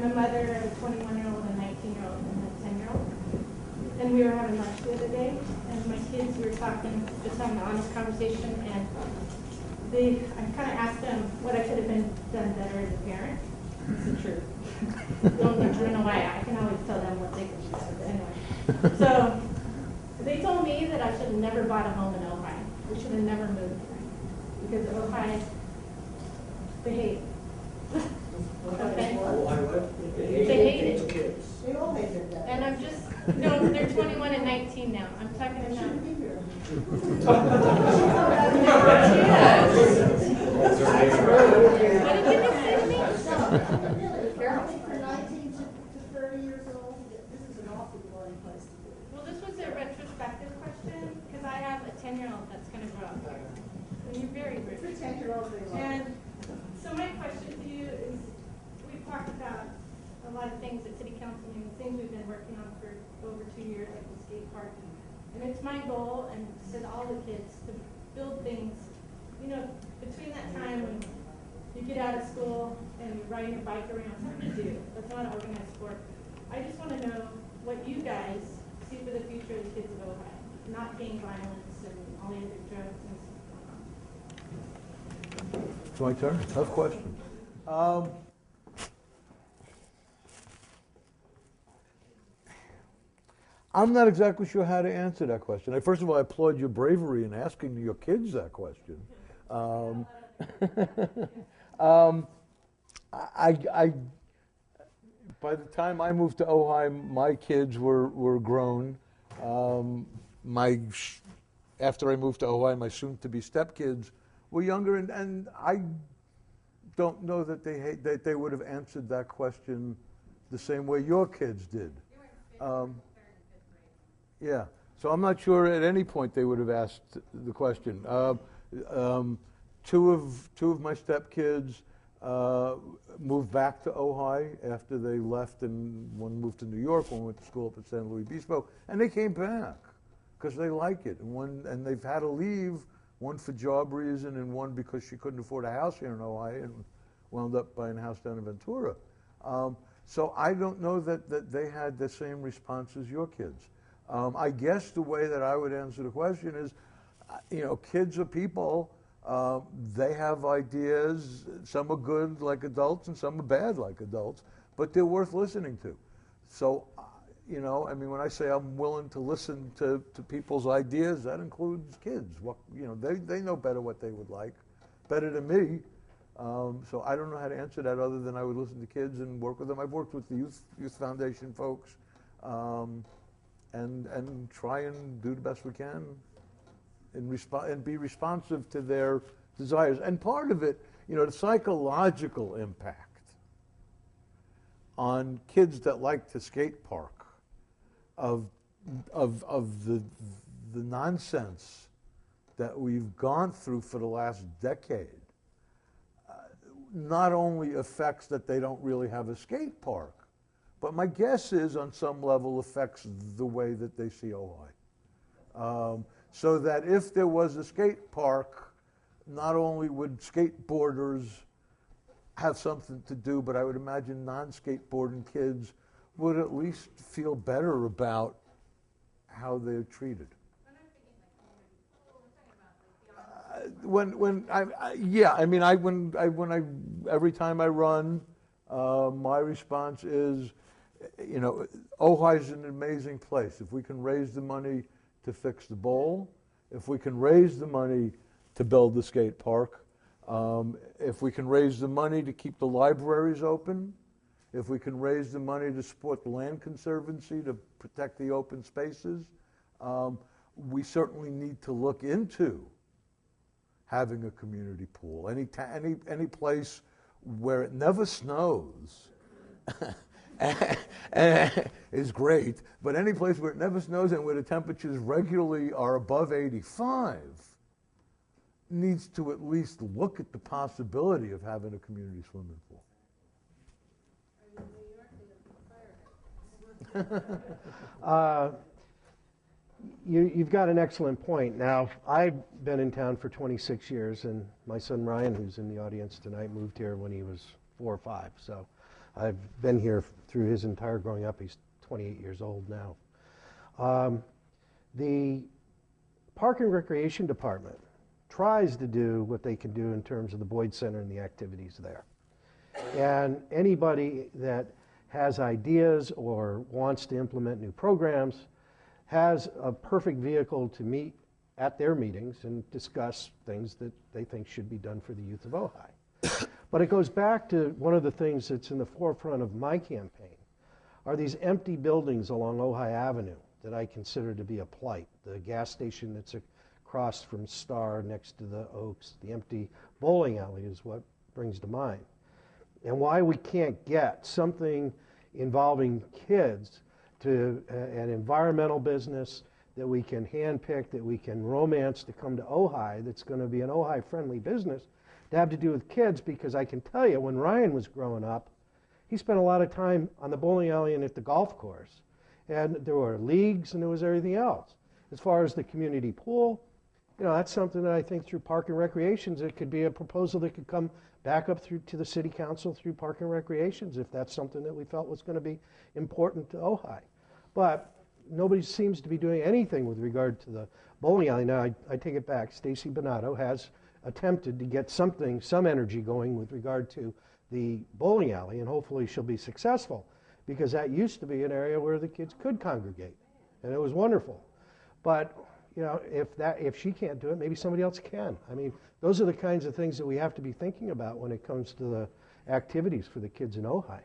a mother of a 21-year-old, a 19-year-old, and a 10-year-old. And we were having lunch the other day, and my kids were talking, just having an honest conversation, and I kind of asked them what I could have done better as a parent. It's the truth. I don't know why. I can always tell them what they could do better, but anyway. So they told me that I should have never bought a home in Ojai. We should have never moved here. Because Ojai, they hate. Okay? They hate it. They all hated that. And I'm just, no, they're 21 and 19 now. I'm talking about. Shouldn't be here. What did you just say to me? I think for 19 to 30 years old, this is an awfully boring place to be. Well, this was a retrospective question because I have a 10-year-old that's going to grow up here. And you're very rich. For 10-year-olds, they love it. And so my question to you is, we've talked about a lot of things at city council meetings, things we've been working on for over 2 years, like the skate park. And it's my goal, and to all the kids, to build things, you know, between that time when you get out of school and you're riding your bike around, something to do. That's not an organized sport. I just want to know what you guys see for the future of the kids of Ojai, not gang violence and all the other drugs and stuff going on. It's my turn. Tough question. I'm not exactly sure how to answer that question. First of all, I applaud your bravery in asking your kids that question. By the time I moved to Ojai, my kids were grown. After I moved to Ojai, my soon-to-be stepkids were younger, and I don't know that they would have answered that question the same way your kids did. Yeah, so I'm not sure at any point they would have asked the question. Two of my stepkids moved back to Ojai after they left, and one moved to New York, one went to school up at San Luis Obispo, and they came back because they like it. And they've had to leave, one for job reason and one because she couldn't afford a house here in Ojai and wound up buying a house down in Ventura. So I don't know that they had the same response as your kids. I guess the way that I would answer the question is, you know, kids are people. They have ideas. Some are good like adults and some are bad like adults, but they're worth listening to. So, you know, I mean, when I say I'm willing to listen to people's ideas, that includes kids. What, you know, they know better what they would like, better than me. So I don't know how to answer that other than I would listen to kids and work with them. I've worked with the Youth Foundation folks, and try and do the best we can and be responsive to their desires. And part of it, you know, the psychological impact on kids that like to skate park of the nonsense that we've gone through for the last decade not only affects that they don't really have a skate park, but my guess is on some level affects the way that they see Ojai. So that if there was a skate park, not only would skateboarders have something to do, but I would imagine non-skateboarding kids would at least feel better about how they're treated. Every time I run, my response is, you know, Ojai is an amazing place. If we can raise the money to fix the bowl, if we can raise the money to build the skate park, if we can raise the money to keep the libraries open, if we can raise the money to support the Land Conservancy to protect the open spaces, we certainly need to look into having a community pool. Any place where it never snows is great, but any place where it never snows and where the temperatures regularly are above 85 needs to at least look at the possibility of having a community swimming pool. You've got an excellent point. Now, I've been in town for 26 years, and my son Ryan, who's in the audience tonight, moved here when he was 4 or 5. So I've been here through his entire growing up. He's 28 years old now. The Park and Recreation Department tries to do what they can do in terms of the Boyd Center and the activities there. And anybody that has ideas or wants to implement new programs has a perfect vehicle to meet at their meetings and discuss things that they think should be done for the youth of Ojai. But it goes back to one of the things that's in the forefront of my campaign are these empty buildings along Ojai Avenue that I consider to be a plight. The gas station that's across from Star next to the Oaks, the empty bowling alley is what brings to mind. And why we can't get something involving kids to an environmental business that we can handpick, that we can romance to come to Ojai, that's going to be an Ojai-friendly business, to have to do with kids, because I can tell you, when Ryan was growing up, he spent a lot of time on the bowling alley and at the golf course. And there were leagues and there was everything else. As far as the community pool, that's something that I think through Park and Recreations, it could be a proposal that could come back up through to the City Council through Park and Recreations, if that's something that we felt was going to be important to Ojai. But nobody seems to be doing anything with regard to the bowling alley. Now, I take it back. Stacy Bonato has attempted to get some energy going with regard to the bowling alley, and hopefully she'll be successful, because that used to be an area where the kids could congregate, and it was wonderful. But if she can't do it, maybe somebody else can. I mean, those are the kinds of things that we have to be thinking about when it comes to the activities for the kids in Ojai.